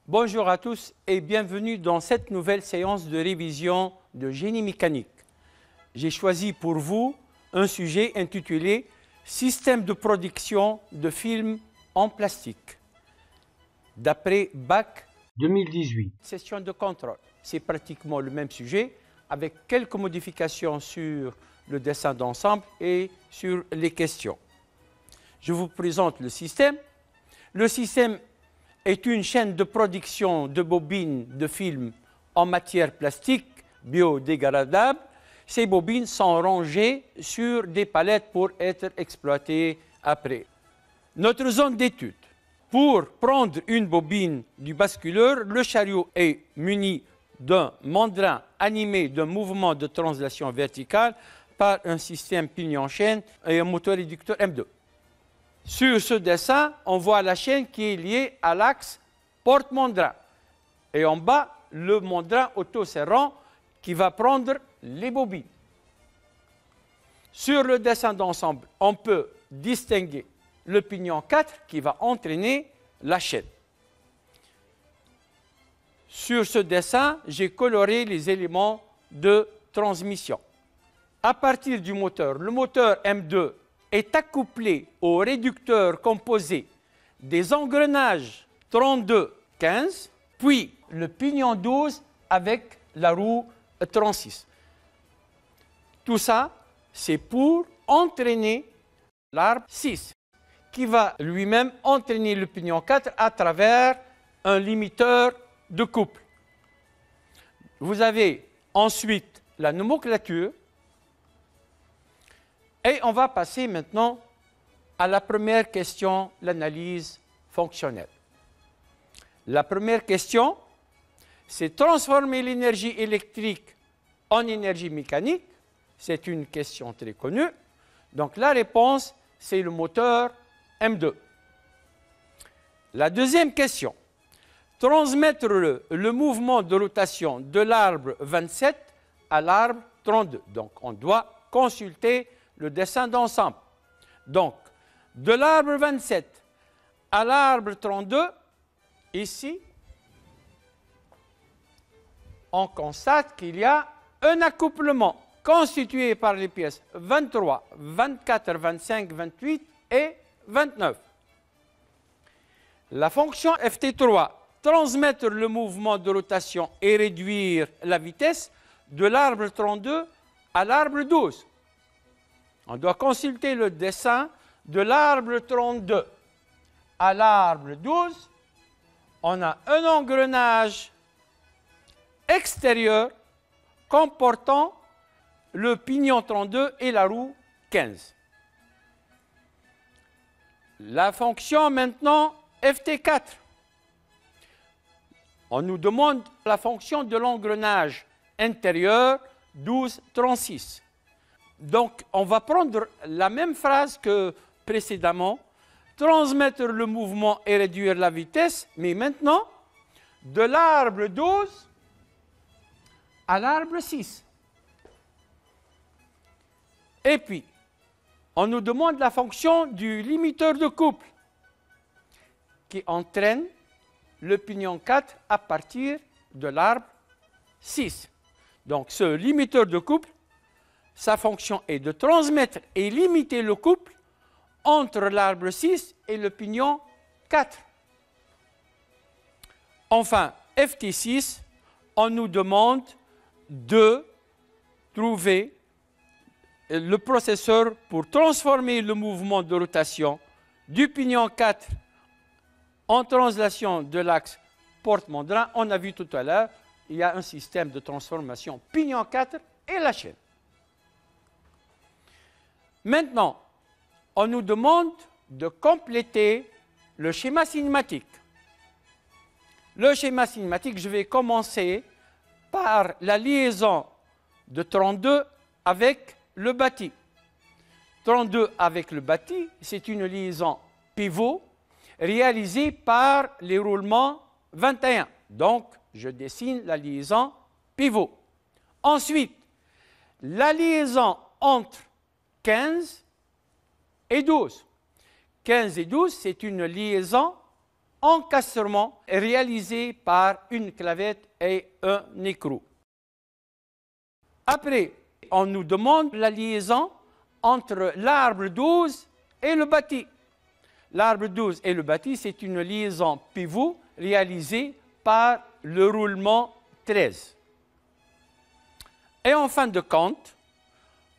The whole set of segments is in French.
Bonjour à tous et bienvenue dans cette nouvelle séance de révision de génie mécanique. J'ai choisi pour vous un sujet intitulé « Système de production de films en plastique » d'après BAC 2018. Session de contrôle. C'est pratiquement le même sujet avec quelques modifications sur le dessin d'ensemble et sur les questions. Je vous présente le système. Le système est une chaîne de production de bobines de films en matière plastique biodégradable. Ces bobines sont rangées sur des palettes pour être exploitées après. Notre zone d'étude. Pour prendre une bobine du basculeur, le chariot est muni d'un mandrin animé d'un mouvement de translation verticale par un système pignon-chaîne et un moteur réducteur M2. Sur ce dessin, on voit la chaîne qui est liée à l'axe porte-mandrin. Et en bas, le mandrin auto-serrant qui va prendre les bobines. Sur le dessin d'ensemble, on peut distinguer le pignon 4 qui va entraîner la chaîne. Sur ce dessin, j'ai coloré les éléments de transmission. À partir du moteur, le moteur M2 est accouplé au réducteur composé des engrenages 32-15, puis le pignon 12 avec la roue 36. Tout ça, c'est pour entraîner l'arbre 6, qui va lui-même entraîner le pignon 4 à travers un limiteur de couple. Vous avez ensuite la nomenclature. Et on va passer maintenant à la première question, l'analyse fonctionnelle. La première question, c'est transformer l'énergie électrique en énergie mécanique. C'est une question très connue. Donc la réponse, c'est le moteur M2. La deuxième question, transmettre le mouvement de rotation de l'arbre 27 à l'arbre 32. Donc on doit consulter le dessin d'ensemble. Donc, de l'arbre 27 à l'arbre 32, ici, on constate qu'il y a un accouplement constitué par les pièces 23, 24, 25, 28 et 29. La fonction ft3, transmettre le mouvement de rotation et réduire la vitesse de l'arbre 32 à l'arbre 12. On doit consulter le dessin de l'arbre 32 à l'arbre 12. On a un engrenage extérieur comportant le pignon 32 et la roue 15. La fonction maintenant ft4. On nous demande la fonction de l'engrenage intérieur 12-36. Donc, on va prendre la même phrase que précédemment, transmettre le mouvement et réduire la vitesse, mais maintenant, de l'arbre 12 à l'arbre 6. Et puis, on nous demande la fonction du limiteur de couple qui entraîne le pignon 4 à partir de l'arbre 6. Donc, ce limiteur de couple, sa fonction est de transmettre et limiter le couple entre l'arbre 6 et le pignon 4. Enfin, ft6, on nous demande de trouver le processeur pour transformer le mouvement de rotation du pignon 4 en translation de l'axe porte-mandrin. On a vu tout à l'heure, il y a un système de transformation pignon 4 et la chaîne. Maintenant, on nous demande de compléter le schéma cinématique. Le schéma cinématique, je vais commencer par la liaison de 32 avec le bâti. 32 avec le bâti, c'est une liaison pivot réalisée par les roulements 21. Donc, je dessine la liaison pivot. Ensuite, la liaison entre 15 et 12. 15 et 12, c'est une liaison encastrement réalisé par une clavette et un écrou. Après, on nous demande la liaison entre l'arbre 12 et le bâti. L'arbre 12 et le bâti, c'est une liaison pivot réalisée par le roulement 13. Et en fin de compte,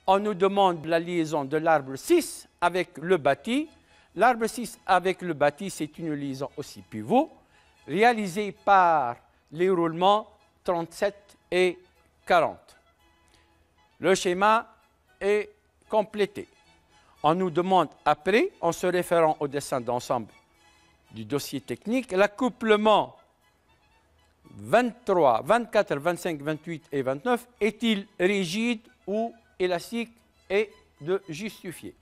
on nous demande la liaison de l'arbre 6 avec le bâti. L'arbre 6 avec le bâti, c'est une liaison aussi pivot, réalisée par les roulements 37 et 40. Le schéma est complété. On nous demande après, en se référant au dessin d'ensemble du dossier technique, l'accouplement 23, 24, 25, 28 et 29 est-il rigide ou élastique et de justifier.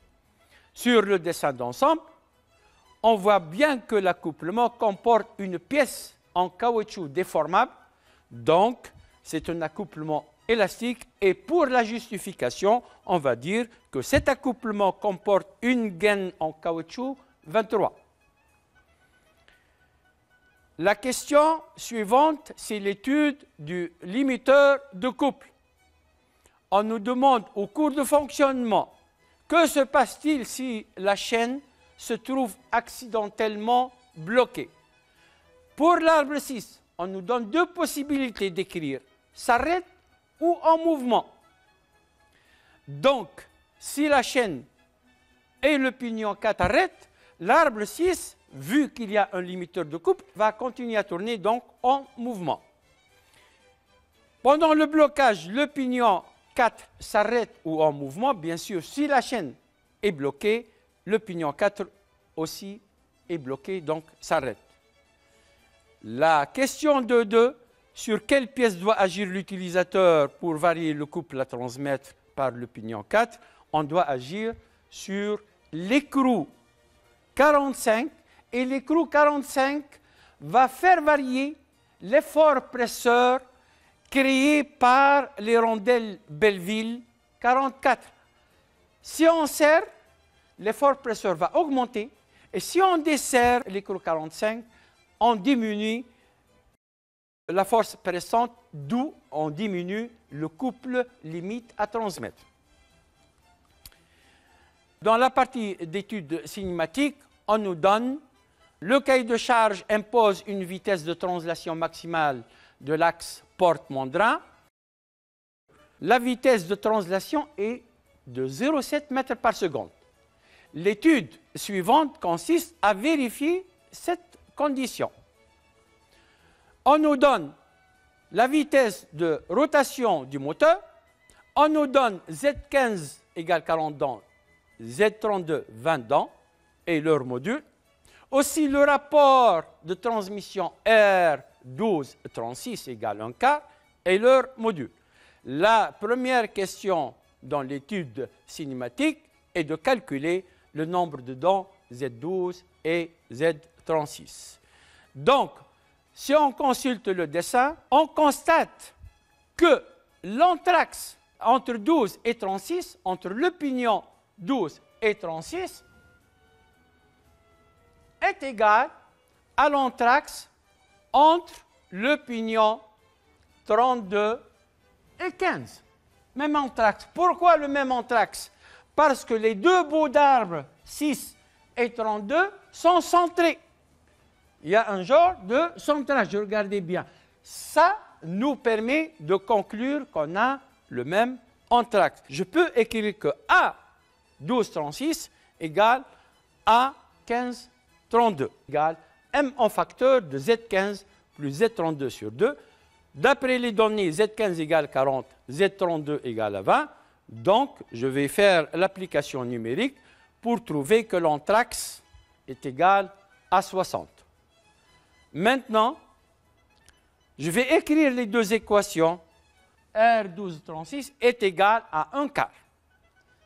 Sur le dessin d'ensemble, on voit bien que l'accouplement comporte une pièce en caoutchouc déformable, donc c'est un accouplement élastique et pour la justification, on va dire que cet accouplement comporte une gaine en caoutchouc 23. La question suivante, c'est l'étude du limiteur de couple. On nous demande au cours de fonctionnement, que se passe-t-il si la chaîne se trouve accidentellement bloquée? Pour l'arbre 6, on nous donne deux possibilités d'écrire, s'arrête ou en mouvement. Donc, si la chaîne et le pignon 4 arrêtent, l'arbre 6, vu qu'il y a un limiteur de couple, va continuer à tourner donc en mouvement. Pendant le blocage, le pignon 4 s'arrête ou en mouvement. Bien sûr, si la chaîne est bloquée, le pignon 4 aussi est bloqué, donc s'arrête. La question de 2, sur quelle pièce doit agir l'utilisateur pour varier le couple à transmettre par le pignon 4? On doit agir sur l'écrou 45 et l'écrou 45 va faire varier l'effort presseur créé par les rondelles Belleville 44. Si on serre, l'effort presseur va augmenter et si on desserre l'écrou 45, on diminue la force pressante, d'où on diminue le couple limite à transmettre. Dans la partie d'études cinématiques, on nous donne le cahier de charge impose une vitesse de translation maximale de l'axe Porte-Mondrin. La vitesse de translation est de 0,7 mètres par seconde. L'étude suivante consiste à vérifier cette condition. On nous donne la vitesse de rotation du moteur, on nous donne Z15 égale 40 dents, Z32 20 dents et leur module. Aussi le rapport de transmission R12-36 égale 1 quart et leur module. La première question dans l'étude cinématique est de calculer le nombre de dents Z12 et Z36. Donc, si on consulte le dessin, on constate que l'entraxe entre 12 et 36, entre le pignon 12 et 36, est égal à l'entraxe entre le pignon 32 et 15. Même entraxe. Pourquoi le même entraxe? Parce que les deux bouts d'arbre, 6 et 32, sont centrés. Il y a un genre de centrage, regardez bien. Ça nous permet de conclure qu'on a le même entraxe. Je peux écrire que A1236 égale A1532 égale M en facteur de Z15 plus Z32 sur 2. D'après les données, Z15 égale 40, Z32 égale à 20. Donc, je vais faire l'application numérique pour trouver que l'entraxe est égal à 60. Maintenant, je vais écrire les deux équations. R1236 est égal à 1 quart.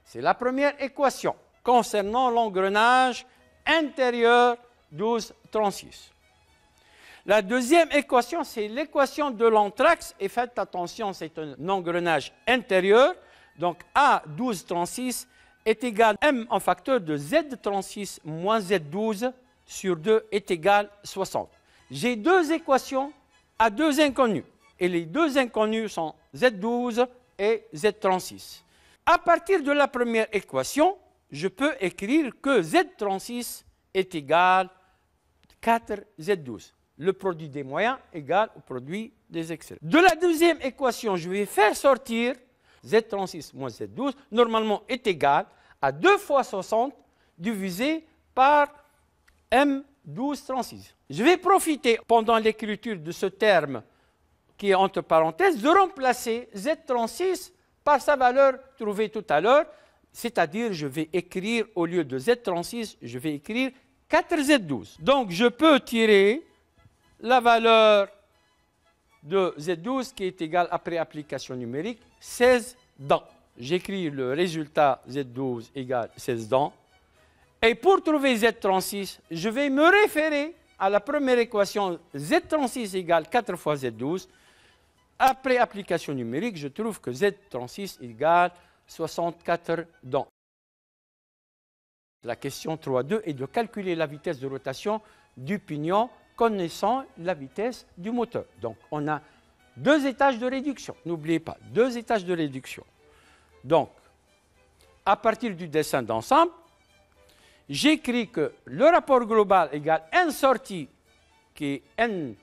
C'est la première équation concernant l'engrenage intérieur 1236. La deuxième équation, c'est l'équation de l'entraxe. Et faites attention, c'est un engrenage intérieur. Donc, A1236 est égal à M en facteur de Z36 moins Z12 sur 2 est égal à 60. J'ai deux équations à deux inconnus. Et les deux inconnus sont Z12 et Z36. À partir de la première équation, je peux écrire que Z36 est égal à 4Z12. Le produit des moyens égal au produit des excédents. De la deuxième équation, je vais faire sortir Z36 moins Z12, normalement est égal à 2 fois 60 divisé par M1236. Je vais profiter, pendant l'écriture de ce terme qui est entre parenthèses, de remplacer Z36 par sa valeur trouvée tout à l'heure, c'est-à-dire je vais écrire, au lieu de Z36, je vais écrire 4Z12. Donc je peux tirer la valeur de Z12 qui est égale, après application numérique, 16 dents. J'écris le résultat Z12 égale 16 dents. Et pour trouver Z36, je vais me référer à la première équation Z36 égale 4 fois Z12. Après application numérique, je trouve que Z36 égale 64 dents. La question 3.2 est de calculer la vitesse de rotation du pignon connaissant la vitesse du moteur. Donc, on a deux étages de réduction. N'oubliez pas, deux étages de réduction. Donc, à partir du dessin d'ensemble, j'écris que le rapport global égale N sortie, qui est N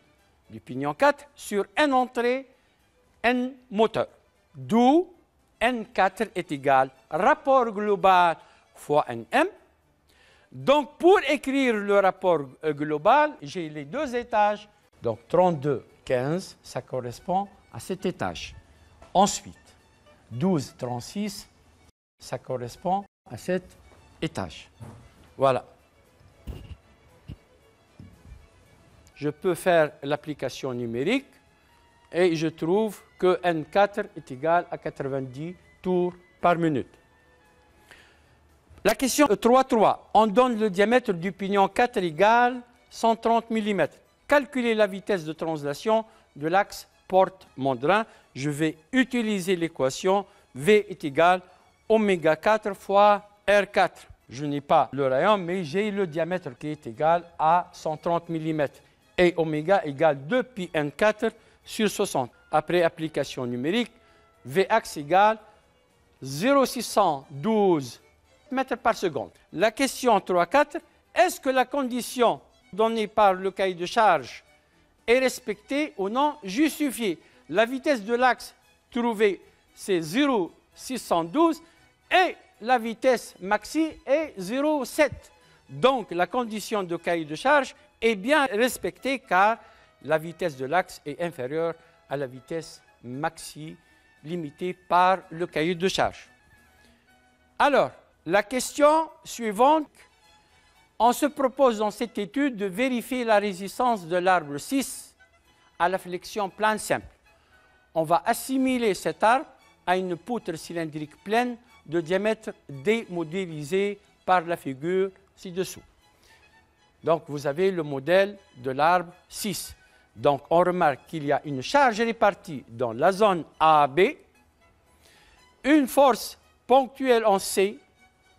du pignon 4, sur N entrée, N moteur. D'où N4 est égal rapport global fois Nm. Donc, pour écrire le rapport global, j'ai les deux étages. Donc, 32, 15, ça correspond à cet étage. Ensuite, 12, 36, ça correspond à cet étage. Voilà. Je peux faire l'application numérique et je trouve que N4 est égal à 90 tours par minute. La question 3.3. On donne le diamètre du pignon 4 égale 130 mm. Calculer la vitesse de translation de l'axe Porte-Mondrin. Je vais utiliser l'équation V est égal oméga 4 fois R4. Je n'ai pas le rayon, mais j'ai le diamètre qui est égal à 130 mm. Et oméga égale 2 pi N4 sur 60. Après application numérique, Vx égale 0,612 mètres par seconde. La question 3.4, est-ce que la condition donnée par le cahier de charge est respectée ou non justifiée? La vitesse de l'axe trouvée, c'est 0,612 et la vitesse maxi est 0,7. Donc, la condition de cahier de charge est bien respectée car la vitesse de l'axe est inférieure à la vitesse maxi limitée par le cahier de charge. Alors, la question suivante, on se propose dans cette étude de vérifier la résistance de l'arbre 6 à la flexion plane simple. On va assimiler cet arbre à une poutre cylindrique pleine de diamètre D modélisée par la figure ci-dessous. Donc, vous avez le modèle de l'arbre 6. Donc, on remarque qu'il y a une charge répartie dans la zone AB, une force ponctuelle en C,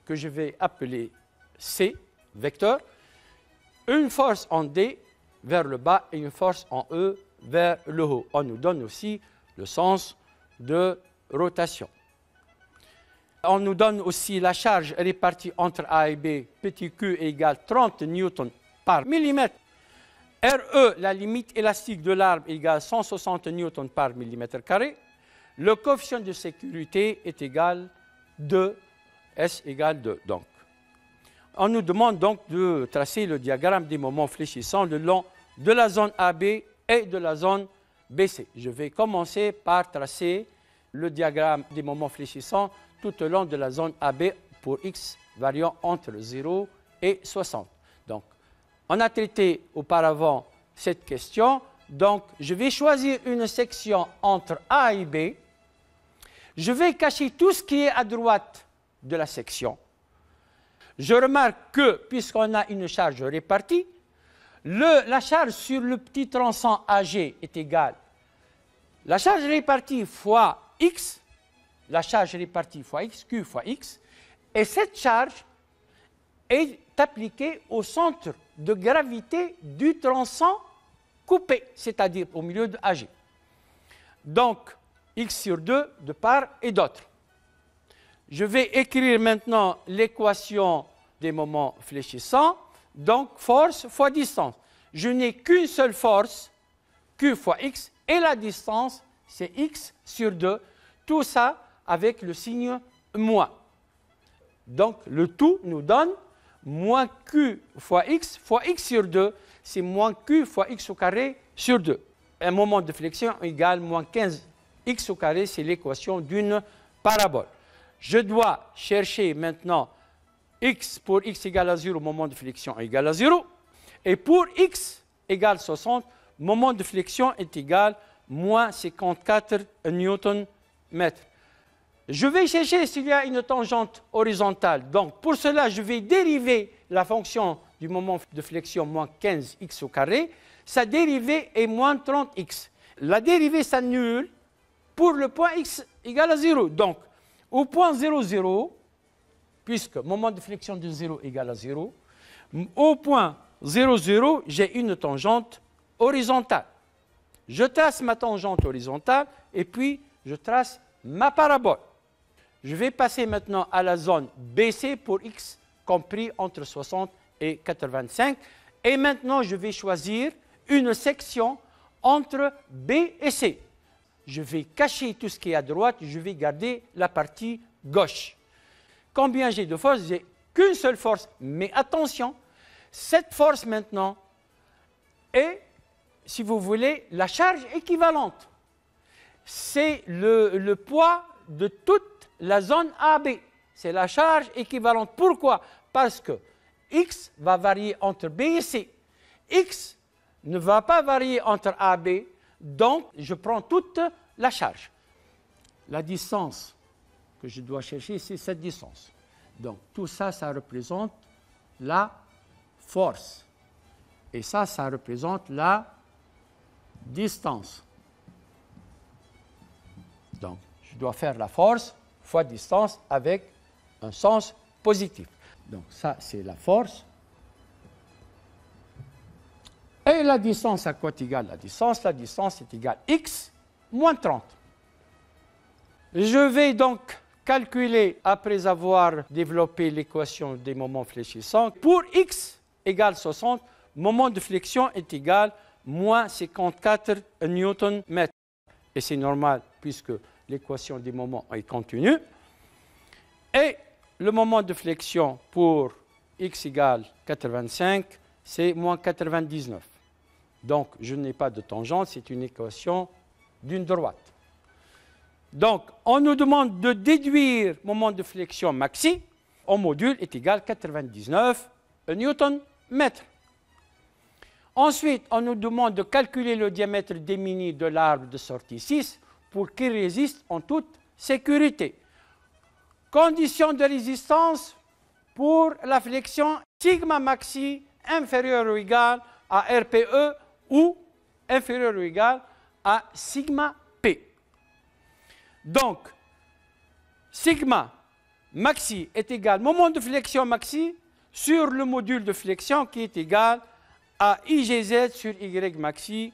que je vais appeler C, vecteur, une force en D vers le bas et une force en E vers le haut. On nous donne aussi le sens de rotation. On nous donne aussi la charge répartie entre A et B, petit q égale 30 newtons par millimètre. RE, la limite élastique de l'arbre, égale 160 newtons par millimètre carré. Le coefficient de sécurité est égal 2, S égale 2. Donc, on nous demande donc de tracer le diagramme des moments fléchissants le long de la zone AB et de la zone BC. Je vais commencer par tracer le diagramme des moments fléchissants tout au long de la zone AB pour X variant entre 0 et 60. Donc, on a traité auparavant cette question. Donc, je vais choisir une section entre A et B. Je vais cacher tout ce qui est à droite de la section. Je remarque que, puisqu'on a une charge répartie, la charge sur le petit tronçon AG est égale la charge répartie fois X, la charge répartie fois X, Q fois X, et cette charge est appliqué au centre de gravité du tronçon coupé, c'est-à-dire au milieu de AG. Donc, x sur 2 de part et d'autre. Je vais écrire maintenant l'équation des moments fléchissants. Donc, force fois distance. Je n'ai qu'une seule force, Q fois X, et la distance, c'est X sur 2. Tout ça avec le signe moins. Donc, le tout nous donne moins Q fois X sur 2, c'est moins Q fois X au carré sur 2. Un moment de flexion égale moins 15 X au carré, c'est l'équation d'une parabole. Je dois chercher maintenant X pour X égale à 0, moment de flexion égale à 0. Et pour X égale 60, moment de flexion est égal à moins 54 Nm. Je vais chercher s'il y a une tangente horizontale. Donc, pour cela, je vais dériver la fonction du moment de flexion moins 15x au carré. Sa dérivée est moins 30x. La dérivée s'annule pour le point x égale à 0. Donc, au point 0, 0, puisque moment de flexion de 0 égale à 0, au point 0, 0, j'ai une tangente horizontale. Je trace ma tangente horizontale et puis je trace ma parabole. Je vais passer maintenant à la zone BC pour x compris entre 60 et 85. Et maintenant, je vais choisir une section entre B et C. Je vais cacher tout ce qui est à droite, je vais garder la partie gauche. Combien j'ai de force? J'ai qu'une seule force. Mais attention, cette force maintenant est, si vous voulez, la charge équivalente. C'est le poids de toute la zone AB. C'est la charge équivalente. Pourquoi? Parce que X va varier entre B et C. X ne va pas varier entre A et B, donc je prends toute la charge. La distance que je dois chercher, c'est cette distance. Donc tout ça, ça représente la force. Et ça représente la distance. Donc, je dois faire la force fois distance avec un sens positif. Donc, ça, c'est la force. Et la distance, à quoi est égale la distance? La distance est égale à x moins 30. Je vais donc calculer, après avoir développé l'équation des moments fléchissants, pour x égale 60, moment de flexion est égal à moins 54 Nm. Et c'est normal puisque l'équation des moments est continue. Et le moment de flexion pour x égale 85, c'est moins 99. Donc, je n'ai pas de tangente, c'est une équation d'une droite. Donc, on nous demande de déduire moment de flexion maxi. Au module est égal à 99 Nm. Ensuite, on nous demande de calculer le diamètre des mini de l'arbre de sortie 6 pour qu'il résiste en toute sécurité. Condition de résistance pour la flexion sigma maxi inférieur ou égal à RPE ou inférieur ou égal à sigma P. Donc, sigma maxi est égal moment de flexion maxi sur le module de flexion qui est égal à IGZ sur Y maxi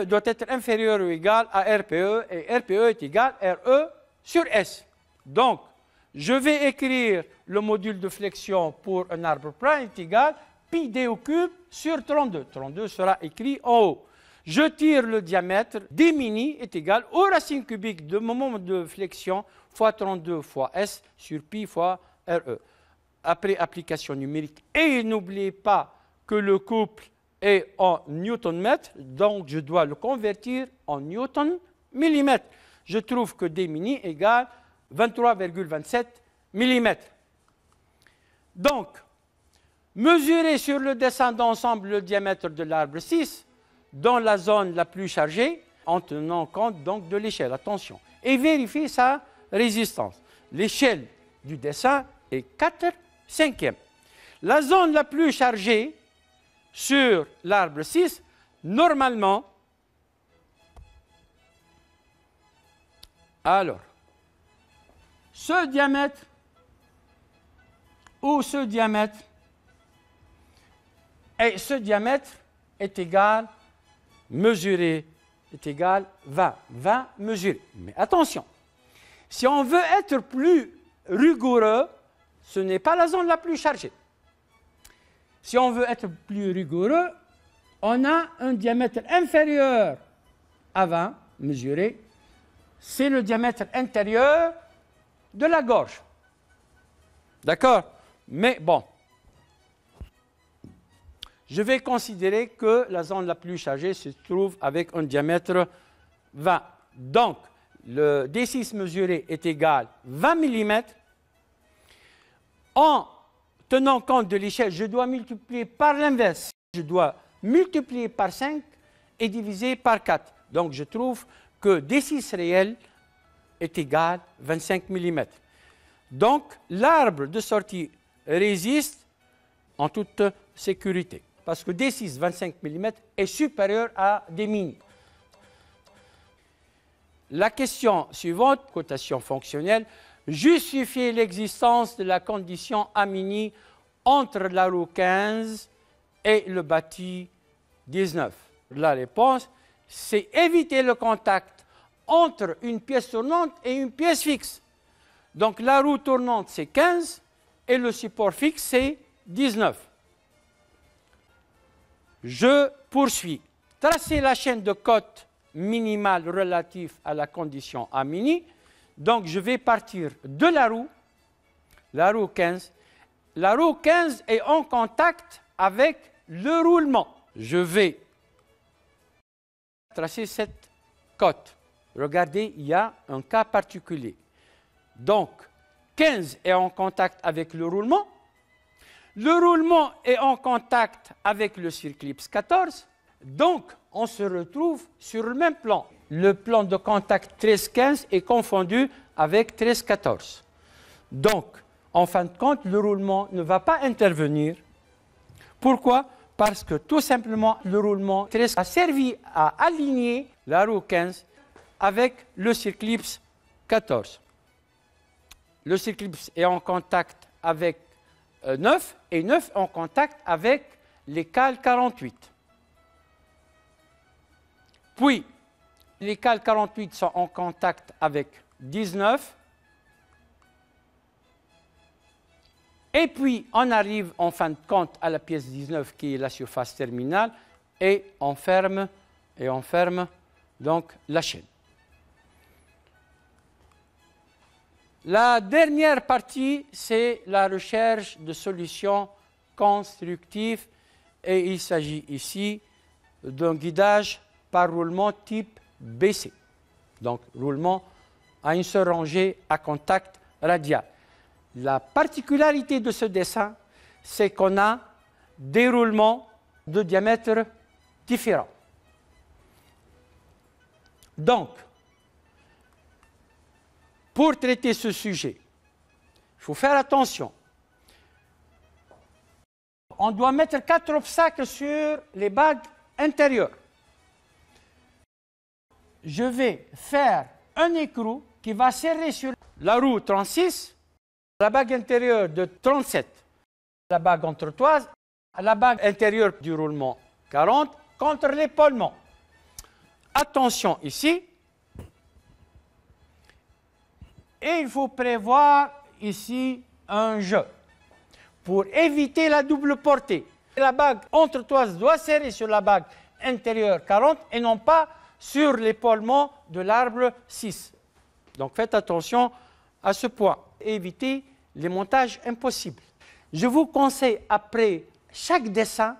doit être inférieur ou égal à RPE et RPE est égal à RE sur S. Donc, je vais écrire le module de flexion pour un arbre plat est égal à pi d au cube sur 32. 32 sera écrit en haut. Je tire le diamètre d mini est égal aux racines cubiques de moment de flexion fois 32 fois S sur pi fois RE. Après application numérique. Et n'oubliez pas que le couple est en newton-mètre, donc je dois le convertir en newton-millimètre. Je trouve que d mini égale 23,27 mm. Donc, mesurer sur le dessin d'ensemble le diamètre de l'arbre 6 dans la zone la plus chargée, en tenant compte donc de l'échelle, attention, et vérifier sa résistance. L'échelle du dessin est 4/5. La zone la plus chargée sur l'arbre 6, normalement, alors, ce diamètre ou ce diamètre, et ce diamètre est égal, mesuré, est égal 20. 20 mesuré. Mais attention, si on veut être plus rigoureux, ce n'est pas la zone la plus chargée. Si on veut être plus rigoureux, on a un diamètre inférieur à 20 mesuré. C'est le diamètre intérieur de la gorge. D'accord? Mais bon, je vais considérer que la zone la plus chargée se trouve avec un diamètre 20. Donc, le D6 mesuré est égal à 20 mm. En tenant compte de l'échelle, je dois multiplier par l'inverse. Je dois multiplier par 5 et diviser par 4. Donc, je trouve que D6 réel est égal à 25 mm. Donc, l'arbre de sortie résiste en toute sécurité. Parce que D6, 25 mm, est supérieur à D min. La question suivante, cotation fonctionnelle, justifier l'existence de la condition A mini entre la roue 15 et le bâti 19. La réponse, c'est éviter le contact entre une pièce tournante et une pièce fixe. Donc la roue tournante, c'est 15 et le support fixe, c'est 19. Je poursuis. Tracer la chaîne de cote minimale relative à la condition A mini. Donc, je vais partir de la roue 15. La roue 15 est en contact avec le roulement. Je vais tracer cette cote. Regardez, il y a un cas particulier. Donc, 15 est en contact avec le roulement. Le roulement est en contact avec le circlipse 14. Donc, on se retrouve sur le même plan. Le plan de contact 13-15 est confondu avec 13-14. Donc, en fin de compte, le roulement ne va pas intervenir. Pourquoi? Parce que tout simplement, le roulement 13 a servi à aligner la roue 15 avec le circlipse 14. Le circlipse est en contact avec 9 et 9 en contact avec les cales 48. Puis, les cales 48 sont en contact avec 19. Et puis, on arrive en fin de compte à la pièce 19 qui est la surface terminale et on ferme donc la chaîne. La dernière partie, c'est la recherche de solutions constructives et il s'agit ici d'un guidage par roulement type BC. Donc, roulement à une seule rangée à contact radial. La particularité de ce dessin, c'est qu'on a des roulements de diamètre différents. Donc, pour traiter ce sujet, il faut faire attention. On doit mettre 4 obstacles sur les bagues intérieures. Je vais faire un écrou qui va serrer sur la roue 36, la bague intérieure de 37, la bague entretoise, la bague intérieure du roulement 40 contre l'épaulement. Attention ici. Et il faut prévoir ici un jeu pour éviter la double portée. La bague entretoise doit serrer sur la bague intérieure 40 et non pas sur l'épaulement de l'arbre 6. Donc faites attention à ce point. Évitez les montages impossibles. Je vous conseille après chaque dessin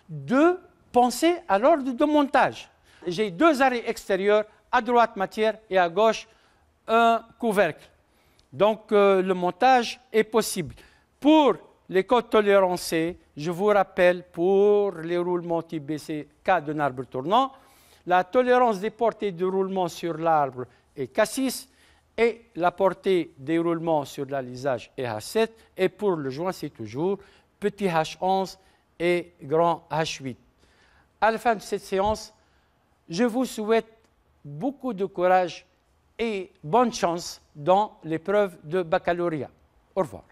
de penser à l'ordre de montage. J'ai 2 arrêts extérieurs, à droite matière et à gauche un couvercle. Donc le montage est possible. Pour les cotes tolérancées, je vous rappelle pour les roulements type BC, cas d'un arbre tournant, la tolérance des portées de roulement sur l'arbre est K6 et la portée des roulements sur l'alisage est H7. Et pour le joint, c'est toujours petit H11 et grand H8. À la fin de cette séance, je vous souhaite beaucoup de courage et bonne chance dans l'épreuve de baccalauréat. Au revoir.